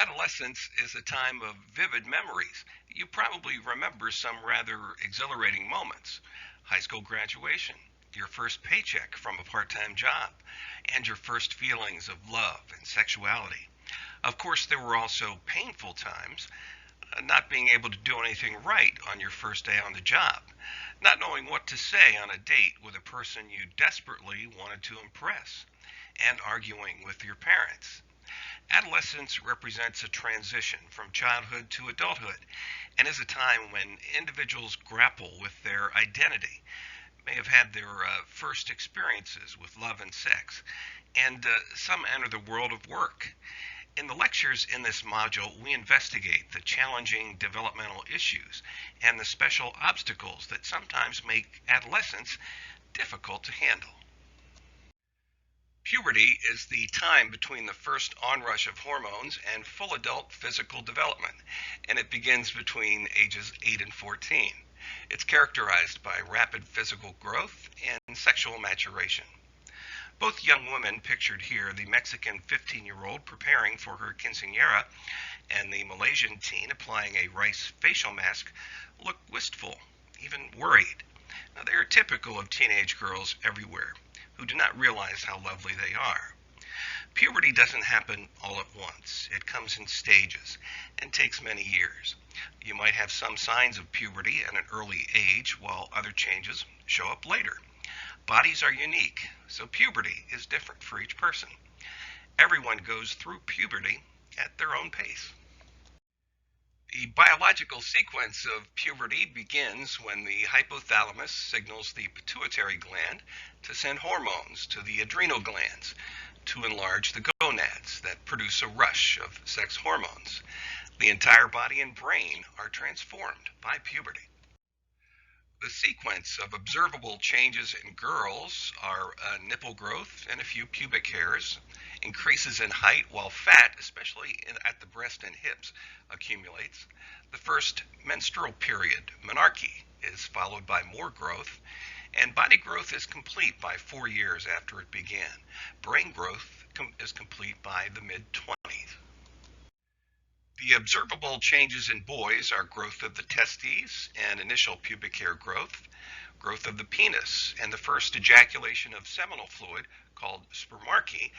Adolescence is a time of vivid memories. You probably remember some rather exhilarating moments. High school graduation, your first paycheck from a part-time job, and your first feelings of love and sexuality. Of course, there were also painful times, not being able to do anything right on your first day on the job, not knowing what to say on a date with a person you desperately wanted to impress, and arguing with your parents. Adolescence represents a transition from childhood to adulthood and is a time when individuals grapple with their identity, may have had their first experiences with love and sex, and some enter the world of work. In the lectures in this module, we investigate the challenging developmental issues and the special obstacles that sometimes make adolescence difficult to handle. Puberty is the time between the first onrush of hormones and full adult physical development, and it begins between ages 8 and 14. It's characterized by rapid physical growth and sexual maturation. Both young women pictured here, the Mexican 15-year-old preparing for her quinceañera and the Malaysian teen applying a rice facial mask, look wistful, even worried. Now, they are typical of teenage girls everywhere who do not realize how lovely they are. Puberty doesn't happen all at once. It comes in stages and takes many years. You might have some signs of puberty at an early age, while other changes show up later. Bodies are unique, so puberty is different for each person. Everyone goes through puberty at their own pace. The biological sequence of puberty begins when the hypothalamus signals the pituitary gland to send hormones to the adrenal glands to enlarge the gonads that produce a rush of sex hormones. The entire body and brain are transformed by puberty. The sequence of observable changes in girls are nipple growth and a few pubic hairs, increases in height while fat, especially at the breast and hips, accumulates. The first menstrual period, menarche, is followed by more growth, and body growth is complete by 4 years after it began. Brain growth is complete by the mid-20s. The observable changes in boys are growth of the testes and initial pubic hair growth, growth of the penis, and the first ejaculation of seminal fluid called spermarchy,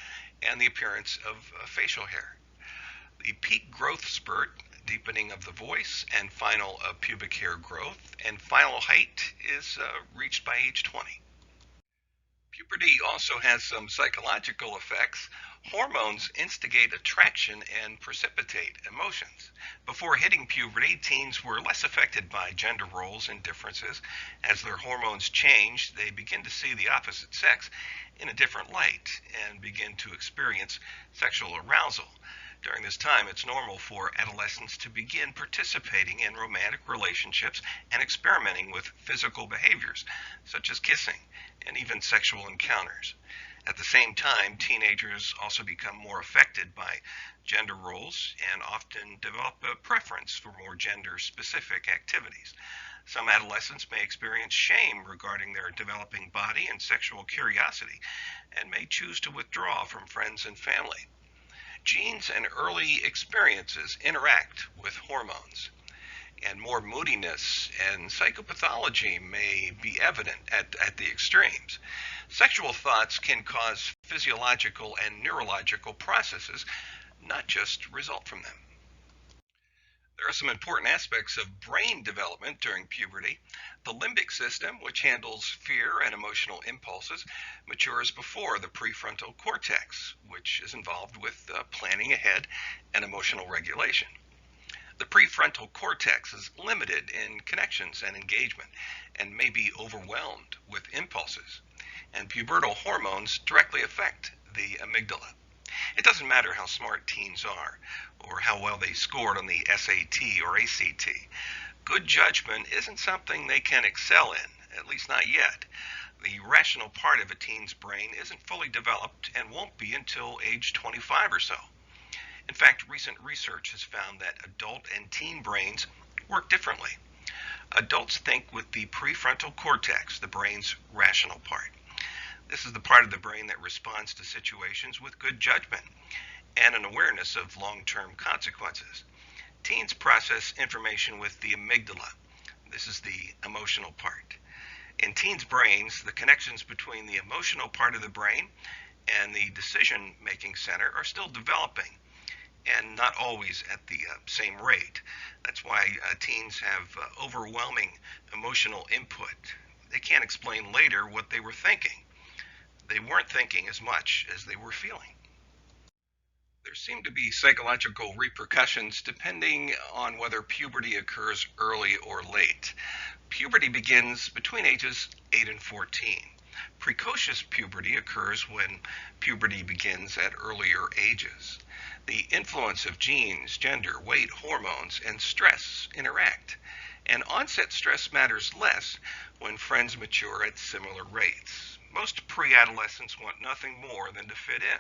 and the appearance of facial hair. The peak growth spurt, deepening of the voice, and final pubic hair growth, and final height is reached by age 20. Puberty also has some psychological effects. Hormones instigate attraction and precipitate emotions. Before hitting puberty, teens were less affected by gender roles and differences. As their hormones change, they begin to see the opposite sex in a different light and begin to experience sexual arousal. During this time, it's normal for adolescents to begin participating in romantic relationships and experimenting with physical behaviors, such as kissing and even sexual encounters. At the same time, teenagers also become more affected by gender roles and often develop a preference for more gender-specific activities. Some adolescents may experience shame regarding their developing body and sexual curiosity and may choose to withdraw from friends and family. Genes and early experiences interact with hormones, and more moodiness and psychopathology may be evident at the extremes. Sexual thoughts can cause physiological and neurological processes, not just result from them. There are some important aspects of brain development during puberty. The limbic system, which handles fear and emotional impulses, matures before the prefrontal cortex, which is involved with planning ahead and emotional regulation. The prefrontal cortex is limited in connections and engagement and may be overwhelmed with impulses, and pubertal hormones directly affect the amygdala. It doesn't matter how smart teens are or how well they scored on the SAT or ACT. Good judgment isn't something they can excel in, at least not yet. The rational part of a teen's brain isn't fully developed and won't be until age 25 or so. In fact, recent research has found that adult and teen brains work differently. Adults think with the prefrontal cortex, the brain's rational part. This is the part of the brain that responds to situations with good judgment. and an awareness of long-term consequences. Teens process information with the amygdala. This is the emotional part. In teens' brains, the connections between the emotional part of the brain and the decision-making center are still developing, and not always at the same rate. That's why teens have overwhelming emotional input. They can't explain later what they were thinking. They weren't thinking as much as they were feeling. There seem to be psychological repercussions depending on whether puberty occurs early or late. Puberty begins between ages 8 and 14. Precocious puberty occurs when puberty begins at earlier ages. The influence of genes, gender, weight, hormones, and stress interact, and onset stress matters less when friends mature at similar rates. Most pre-adolescents want nothing more than to fit in.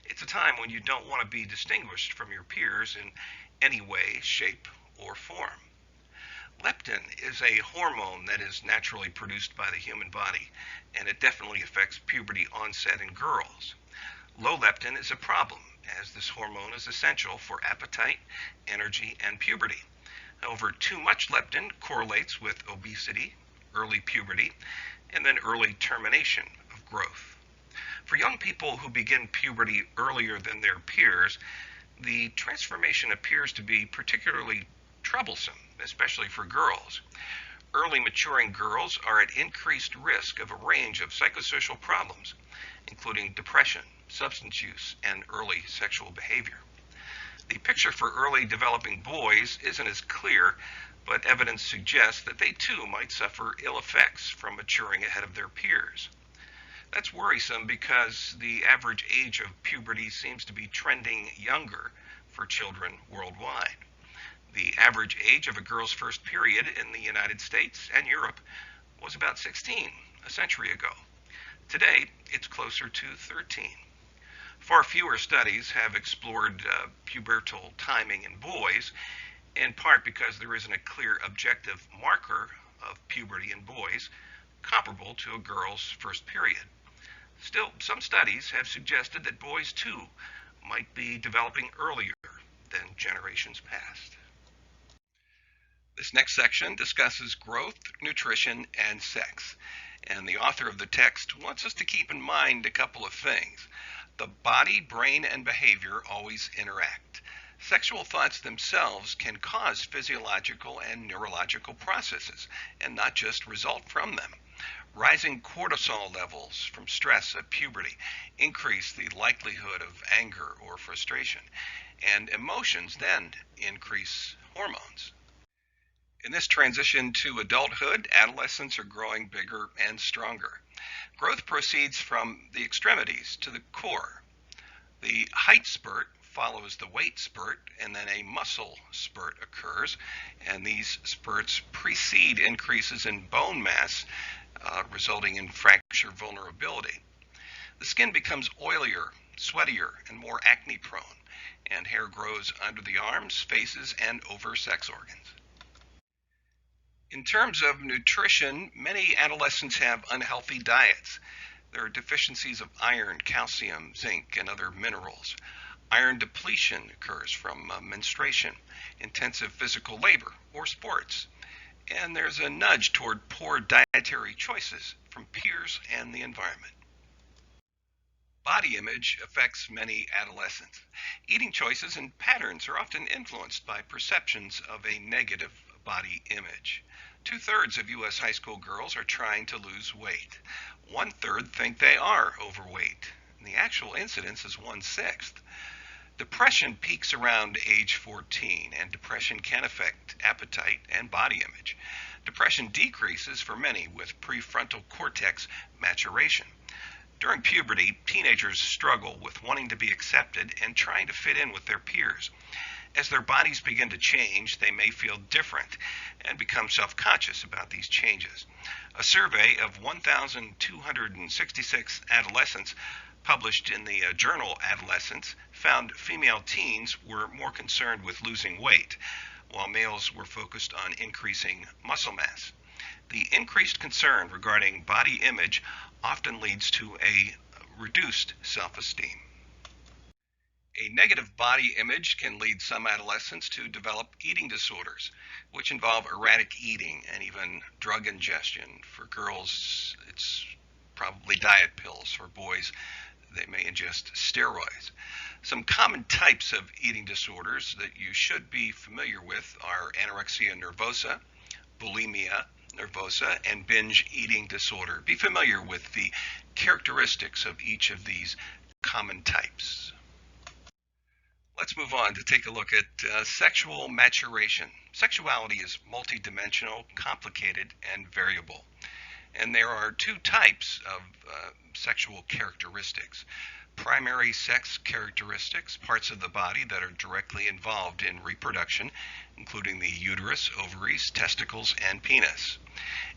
It's a time when you don't want to be distinguished from your peers in any way, shape, or form. Leptin is a hormone that is naturally produced by the human body, and it definitely affects puberty onset in girls. Low leptin is a problem, as this hormone is essential for appetite, energy, and puberty. However, too much leptin correlates with obesity, early puberty, and then early termination of growth. For young people who begin puberty earlier than their peers, the transformation appears to be particularly troublesome, especially for girls. Early maturing girls are at increased risk of a range of psychosocial problems, including depression, substance use, and early sexual behavior. The picture for early developing boys isn't as clear, but evidence suggests that they too might suffer ill effects from maturing ahead of their peers. That's worrisome because the average age of puberty seems to be trending younger for children worldwide. The average age of a girl's first period in the United States and Europe was about 16 a century ago. Today, it's closer to 13. Far fewer studies have explored pubertal timing in boys, in part because there isn't a clear objective marker of puberty in boys comparable to a girl's first period. Still, some studies have suggested that boys too might be developing earlier than generations past. This next section discusses growth, nutrition, and sex. And the author of the text wants us to keep in mind a couple of things. The body, brain, and behavior always interact. Sexual thoughts themselves can cause physiological and neurological processes, and not just result from them. Rising cortisol levels from stress at puberty increase the likelihood of anger or frustration, and emotions then increase hormones. In this transition to adulthood, adolescents are growing bigger and stronger. Growth proceeds from the extremities to the core. The height spurt follows the weight spurt, and then a muscle spurt occurs, and these spurts precede increases in bone mass, resulting in fracture vulnerability. The skin becomes oilier, sweatier, and more acne prone, and hair grows under the arms, faces, and over sex organs. In terms of nutrition, many adolescents have unhealthy diets. There are deficiencies of iron, calcium, zinc, and other minerals. Iron depletion occurs from menstruation, intensive physical labor, or sports. And there's a nudge toward poor dietary choices from peers and the environment. Body image affects many adolescents. Eating choices and patterns are often influenced by perceptions of a negative body image. 2/3 of U.S. high school girls are trying to lose weight. 1/3 think they are overweight, and the actual incidence is 1/6. Depression peaks around age 14, and depression can affect appetite and body image. Depression decreases for many with prefrontal cortex maturation. During puberty, teenagers struggle with wanting to be accepted and trying to fit in with their peers. As their bodies begin to change, they may feel different and become self-conscious about these changes. A survey of 1,266 adolescents published in the journal Adolescence found female teens were more concerned with losing weight, while males were focused on increasing muscle mass. The increased concern regarding body image often leads to a reduced self-esteem. A negative body image can lead some adolescents to develop eating disorders, which involve erratic eating and even drug ingestion. For girls, it's probably diet pills. For boys, they may ingest steroids. Some common types of eating disorders that you should be familiar with are anorexia nervosa, bulimia nervosa, and binge eating disorder. Be familiar with the characteristics of each of these common types. Let's move on to take a look at sexual maturation. Sexuality is multidimensional, complicated, and variable. And there are two types of sexual characteristics. Primary sex characteristics, parts of the body that are directly involved in reproduction, including the uterus, ovaries, testicles, and penis.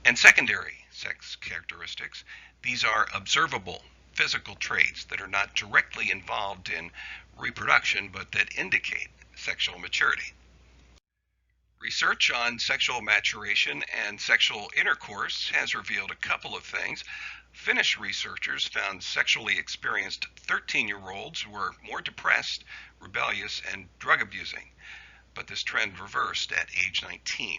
And secondary sex characteristics, these are observable physical traits that are not directly involved in reproduction but that indicate sexual maturity. Research on sexual maturation and sexual intercourse has revealed a couple of things. Finnish researchers found sexually experienced 13-year-olds were more depressed, rebellious, and drug abusing, but this trend reversed at age 19.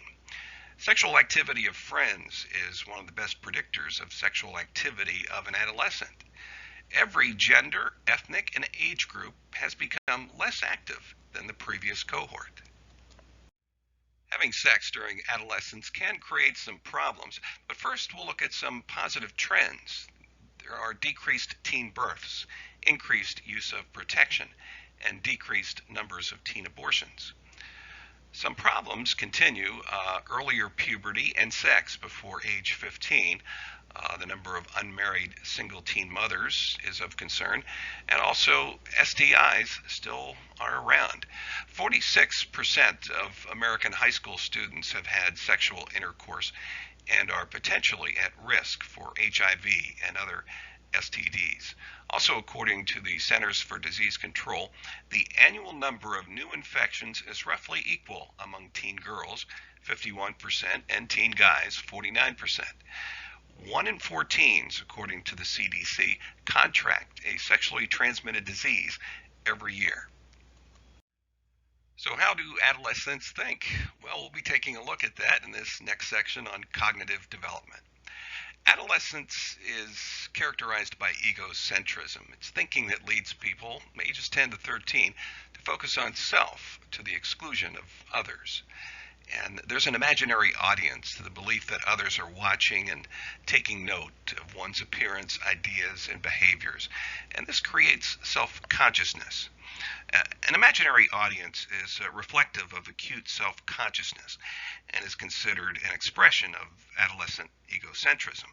Sexual activity of friends is one of the best predictors of sexual activity of an adolescent. Every gender, ethnic, and age group has become less active than the previous cohort. Having sex during adolescence can create some problems, but first we'll look at some positive trends. There are decreased teen births, increased use of protection, and decreased numbers of teen abortions. Some problems continue, earlier puberty and sex before age 15. The number of unmarried single teen mothers is of concern, and also STIs still are around. 46% of American high school students have had sexual intercourse and are potentially at risk for HIV and other STDs. Also, according to the Centers for Disease Control, the annual number of new infections is roughly equal among teen girls, 51%, and teen guys, 49%. 1 in 4 teens, according to the CDC, contract a sexually transmitted disease every year. So how do adolescents think? Well, we'll be taking a look at that in this next section on cognitive development. Adolescence is characterized by egocentrism. It's thinking that leads people, ages 10 to 13, to focus on self to the exclusion of others. And there's an imaginary audience to the belief that others are watching and taking note of one's appearance, ideas, and behaviors. And this creates self-consciousness. An imaginary audience is reflective of acute self-consciousness and is considered an expression of adolescent egocentrism.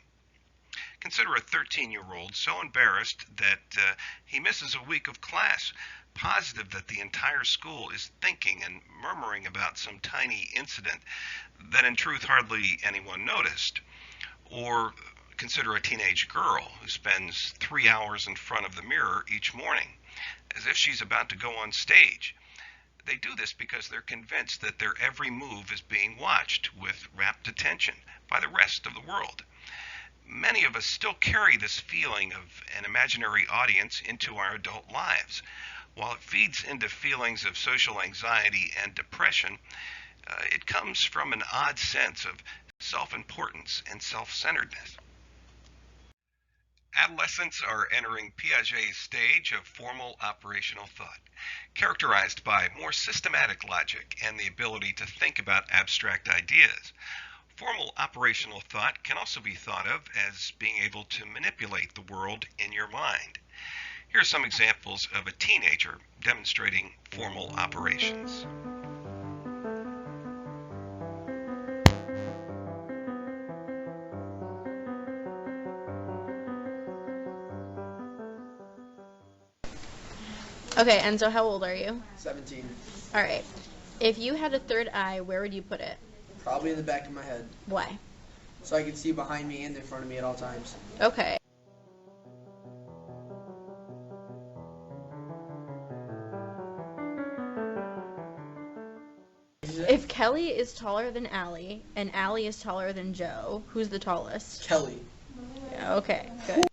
Consider a 13-year-old so embarrassed that he misses a week of class, positive that the entire school is thinking and murmuring about some tiny incident that in truth hardly anyone noticed. Or consider a teenage girl who spends 3 hours in front of the mirror each morning, as if she's about to go on stage. They do this because they're convinced that their every move is being watched with rapt attention by the rest of the world. Many of us still carry this feeling of an imaginary audience into our adult lives. While it feeds into feelings of social anxiety and depression, it comes from an odd sense of self-importance and self-centeredness. Adolescents are entering Piaget's stage of formal operational thought, characterized by more systematic logic and the ability to think about abstract ideas. Formal operational thought can also be thought of as being able to manipulate the world in your mind. Here are some examples of a teenager demonstrating formal operations. Okay, and so how old are you? 17. All right. If you had a third eye, where would you put it? Probably in the back of my head. Why? So I can see behind me and in front of me at all times. Okay. If Kelly is taller than Allie and Allie is taller than Joe, who's the tallest? Kelly. Yeah, okay, good.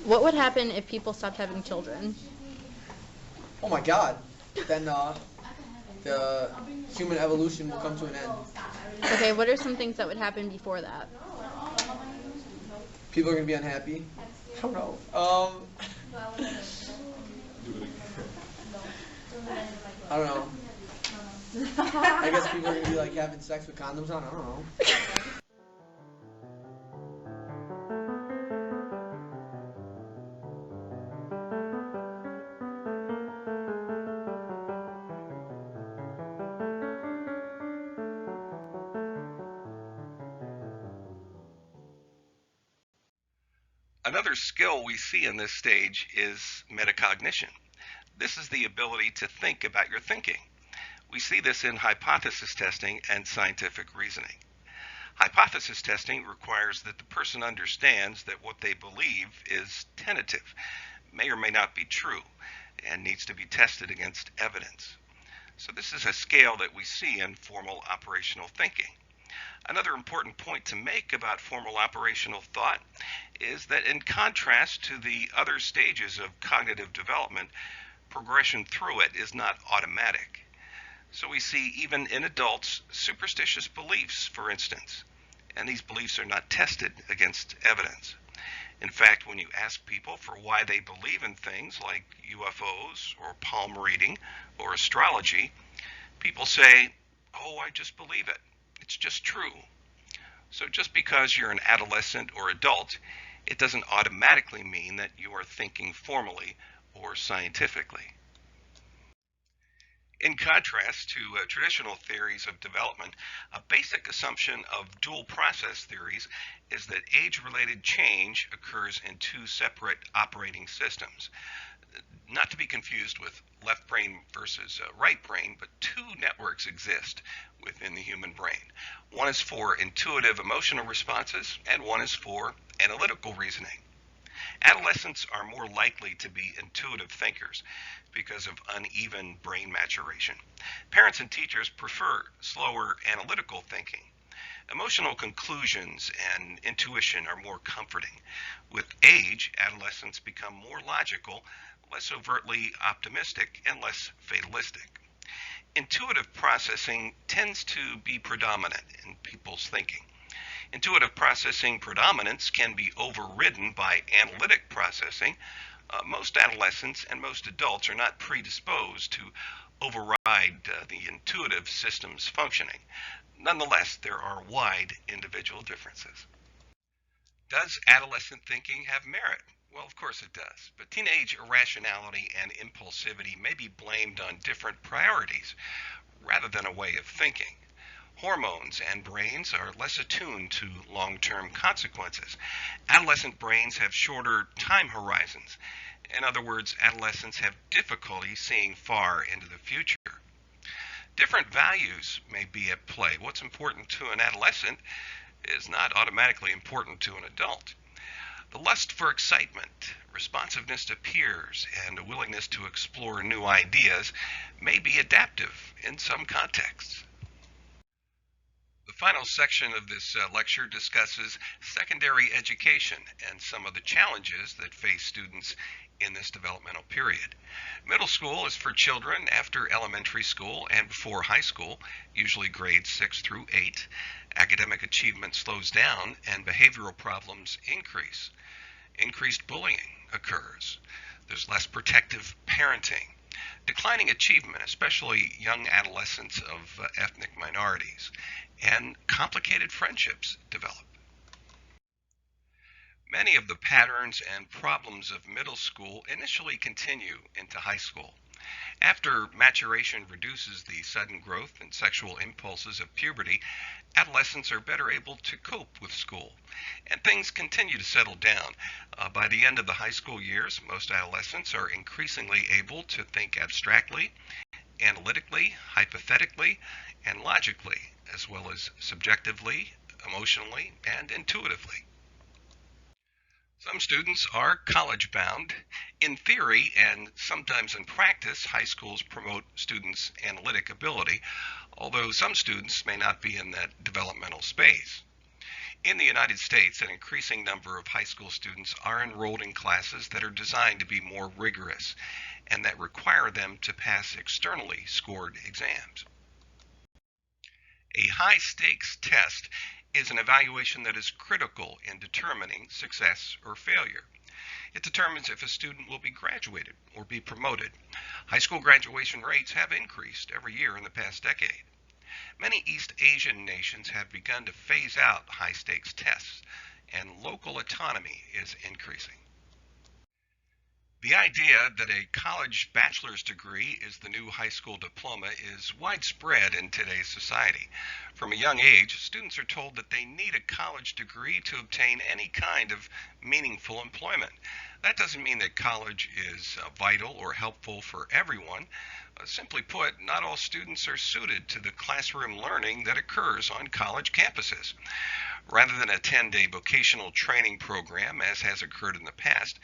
What would happen if people stopped having children? Oh my God. Then the human evolution will come to an end. Okay, what are some things that would happen before that? People are gonna be unhappy. I don't know. I don't know. I guess people are gonna be like having sex with condoms on. I don't know. Another skill we see in this stage is metacognition. This is the ability to think about your thinking. We see this in hypothesis testing and scientific reasoning. Hypothesis testing requires that the person understands that what they believe is tentative, may or may not be true, and needs to be tested against evidence. So this is a scale that we see in formal operational thinking. Another important point to make about formal operational thought is that in contrast to the other stages of cognitive development, progression through it is not automatic. So we see even in adults superstitious beliefs, for instance, and these beliefs are not tested against evidence. In fact, when you ask people for why they believe in things like UFOs or palm reading or astrology, people say, "Oh, I just believe it. It's just true." So just because you're an adolescent or adult, it doesn't automatically mean that you are thinking formally or scientifically. In contrast to traditional theories of development, a basic assumption of dual process theories is that age-related change occurs in two separate operating systems. Not to be confused with left brain versus right brain, but two networks exist within the human brain. One is for intuitive emotional responses, and one is for analytical reasoning. Adolescents are more likely to be intuitive thinkers because of uneven brain maturation. Parents and teachers prefer slower analytical thinking. Emotional conclusions and intuition are more comforting. With age, adolescents become more logical, less overtly optimistic, and less fatalistic. Intuitive processing tends to be predominant in people's thinking. Intuitive processing predominance can be overridden by analytic processing. Most adolescents and most adults are not predisposed to override the intuitive system's functioning. Nonetheless, there are wide individual differences. Does adolescent thinking have merit? Well, of course it does, but teenage irrationality and impulsivity may be blamed on different priorities rather than a way of thinking. Hormones and brains are less attuned to long-term consequences. Adolescent brains have shorter time horizons. In other words, adolescents have difficulty seeing far into the future. Different values may be at play. What's important to an adolescent is not automatically important to an adult. The lust for excitement, responsiveness to peers, and a willingness to explore new ideas may be adaptive in some contexts. The final section of this lecture discusses secondary education and some of the challenges that face students in this developmental period. Middle school is for children after elementary school and before high school, usually grades 6 through 8. Academic achievement slows down and behavioral problems increase. Increased bullying occurs. There's less protective parenting. Declining achievement, especially young adolescents of ethnic minorities, and complicated friendships develop. Many of the patterns and problems of middle school initially continue into high school. After maturation reduces the sudden growth and sexual impulses of puberty, adolescents are better able to cope with school, and things continue to settle down. By the end of the high school years, most adolescents are increasingly able to think abstractly, analytically, hypothetically, and logically, as well as subjectively, emotionally, and intuitively. Some students are college-bound. In theory and sometimes in practice, high schools promote students' analytic ability, although some students may not be in that developmental space. In the United States, an increasing number of high school students are enrolled in classes that are designed to be more rigorous and that require them to pass externally scored exams. A high-stakes test is an evaluation that is critical in determining success or failure. It determines if a student will be graduated or be promoted. High school graduation rates have increased every year in the past decade. Many East Asian nations have begun to phase out high-stakes tests, and local autonomy is increasing. The idea that a college bachelor's degree is the new high school diploma is widespread in today's society. From a young age, students are told that they need a college degree to obtain any kind of meaningful employment. That doesn't mean that college is vital or helpful for everyone. Simply put, not all students are suited to the classroom learning that occurs on college campuses. Rather than a 10-day vocational training program, as has occurred in the past,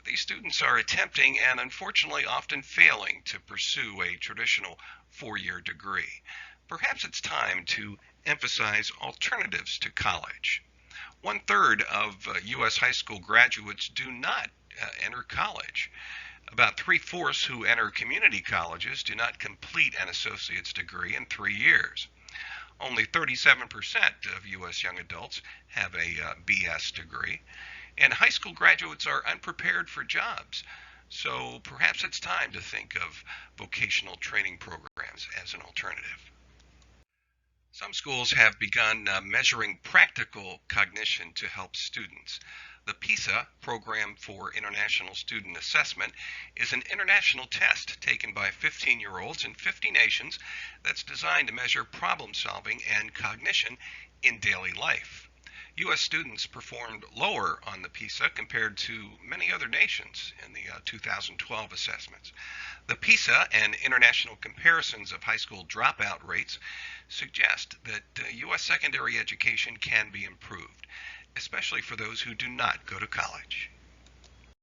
these students are attempting and unfortunately often failing to pursue a traditional four-year degree. Perhaps it's time to emphasize alternatives to college. 1/3 of U.S. high school graduates do not enter college. About 3/4 who enter community colleges do not complete an associate's degree in 3 years. Only 37% of U.S. young adults have a BS degree. And high school graduates are unprepared for jobs. So perhaps it's time to think of vocational training programs as an alternative. Some schools have begun measuring practical cognition to help students. The PSY, Program for International Student Assessment, is an international test taken by 15-year-olds in 50 nations that's designed to measure problem solving and cognition in daily life. U.S. students performed lower on the PSY compared to many other nations in the 2012 assessments. The PSY and international comparisons of high school dropout rates suggest that U.S. secondary education can be improved, especially for those who do not go to college.